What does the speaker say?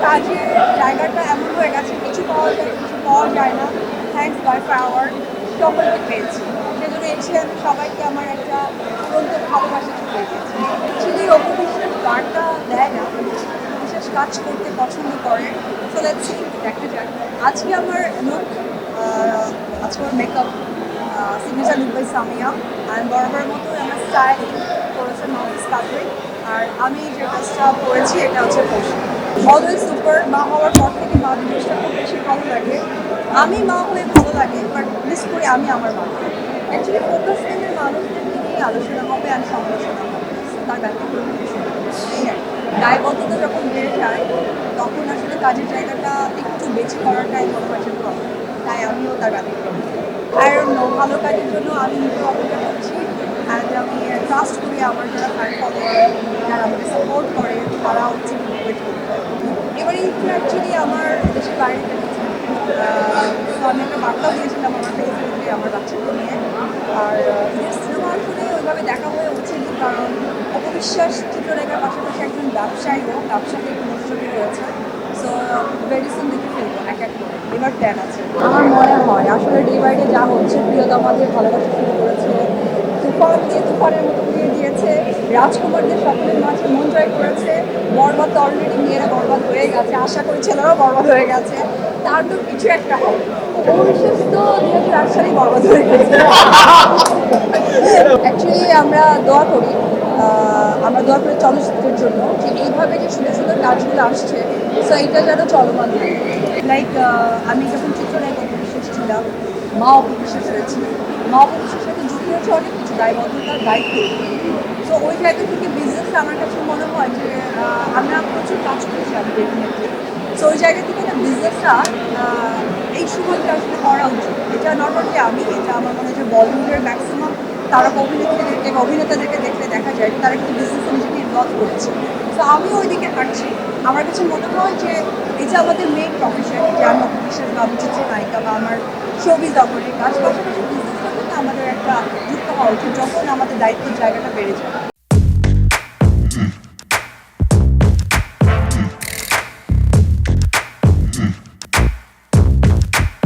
কাজের জায়গাটা এমন হয়ে গেছে, কিছু পাওয়া যায় কিছু পাওয়া যায় না। থ্যাঙ্কস গড ফর আওয়ার সকলকে পেয়েছি। সেজন্য এসে আমি সবাইকে আমার একটা উড়ন্ত ভালোবাসা ছুটে গেছি। অ্যাকচুয়ালি অপবিশ্বাস গানটা দেয় না, বিশেষ কাজ করতে পছন্দ করে। সো লেটস সি, দেখা যাক। আজকে আমার লুক, আজকে আমার makeup signature look by Samia. And বরাবরের মতো আমার স্টাইল করেছে নফিস কাদরি। আর আমি যে ড্রেসটা পরেছি এটা হচ্ছে পোশাক অলওয়েজ সুপার। মা হওয়ার পর থেকে মা জিনিসটা খুব বেশি ভালো লাগে। আমি মা হয়ে ভালো লাগে, বাট মিস করি আমি আমার মা। অ্যাকচুয়ালি ফোকাস থেকে মানুষদেরকে নিয়ে আলোচনা হবে আর সমালোচনা হবে, তার ব্যতিক্রম কিছু নেই। এই আর কি। দায়বদ্ধতা যখন বেড়ে যায় তখন আসলে কাজের জায়গাটা একটু বেছে করাটাই মনে হয় যে প্রবলেম। তাই আমিও তার ব্যতিক্রম। আর ভালো কাজের জন্য আমি নিজে অপেক্ষা করছি। অ্যান্ড আমি ট্রাস্ট করি আমার যারা ফ্যান ফলোয়ার, যারা আমাকে সাপোর্ট করে, তারা হচ্ছে ওয়েট করতে। এবারে একটু অ্যাকচুয়ালি আমার দেশের বাইরে কেটেছে। তো আমি একটা বার্তাও দিয়েছিলাম আমার ফেসবুকে আমার বাচ্চাকে নিয়ে। আর ঈদের সিনেমা আসলে ওইভাবে দেখা হয়ে উঠেনি, কারণ অপবিশ্বাস চিত্রলেখার পাশাপাশি একজন ব্যবসায়ীও, ব্যবসাকে একটু মনোযোগী রয়েছে। সো ভেরি সুন দেখে ফেলবো এক এক করে। এবার প্ল্যান আছে। আমার মনে হয় আসলে ডে বাই ডে যা হচ্ছে, প্রিয়তমাদের ভালোবাসা শুরু করেছে, তুফানকে তুফানের মতো দিয়ে দিয়েছে, রাজকুমারদের সকলের মাঝে মন জয় করেছে। বরবাদ তো অলরেডি মেয়েরা বরবাদ হয়ে গেছে, আশা করি ছেলেরাও বরবাদ হয়ে গেছে। তার তো কিছু একটা হবে। অবিশ্বাস তো 2008 সালেই বরবাদ হয়ে গেছে। অ্যাকচুয়ালি আমরা দোয়া করি চলচ্চিত্রের জন্য যে এইভাবে যে সুন্দর সুন্দর কাজগুলো আসছে, সো এইটা যেন চলমান থাকে। লাইক আমি যখন চিত্রনায়ক অপবিশ্বাস ছিলাম, মা অপবিশ্বাস হয়েছি, মা অপবিশ্বাসের সাথে যুক্ত হচ্ছে অনেক কিছু দায়বদ্ধতার দায়িত্ব। তো ওই জায়গা থেকে বিজনেসটা আমার কাছে মনে হয় যে আমরা প্রচুর কাজ করেছি আমি ডেফিনেটলি। সো ওই জায়গা থেকে না বিজনেসটা এই সময়টা আসলে করা উচিত। এটা নট অনলি আমি, এটা আমার মনে হয় যে বলিউডের ম্যাক্সিমাম তারা অভিনেতাদেরকে দেখলে দেখা যায় যে তারা কিন্তু বিজনেসে নিজেকে ইনভলভ করেছে। তো আমিও ওই দিকে হাঁটছি। আমার কাছে মনে হয় যে এই যে আমাদের মেইন প্রফেশন, যে আমি অপবিশ্বাস বা আমি চিত্রনায়িকা বা আমার ছবি জগতের কাজ, পাশাপাশি বিজনেসের সাথে আমাদের একটা যুক্ত হওয়া উচিত যখন আমাদের দায়িত্বের জায়গাটা বেড়ে যায়।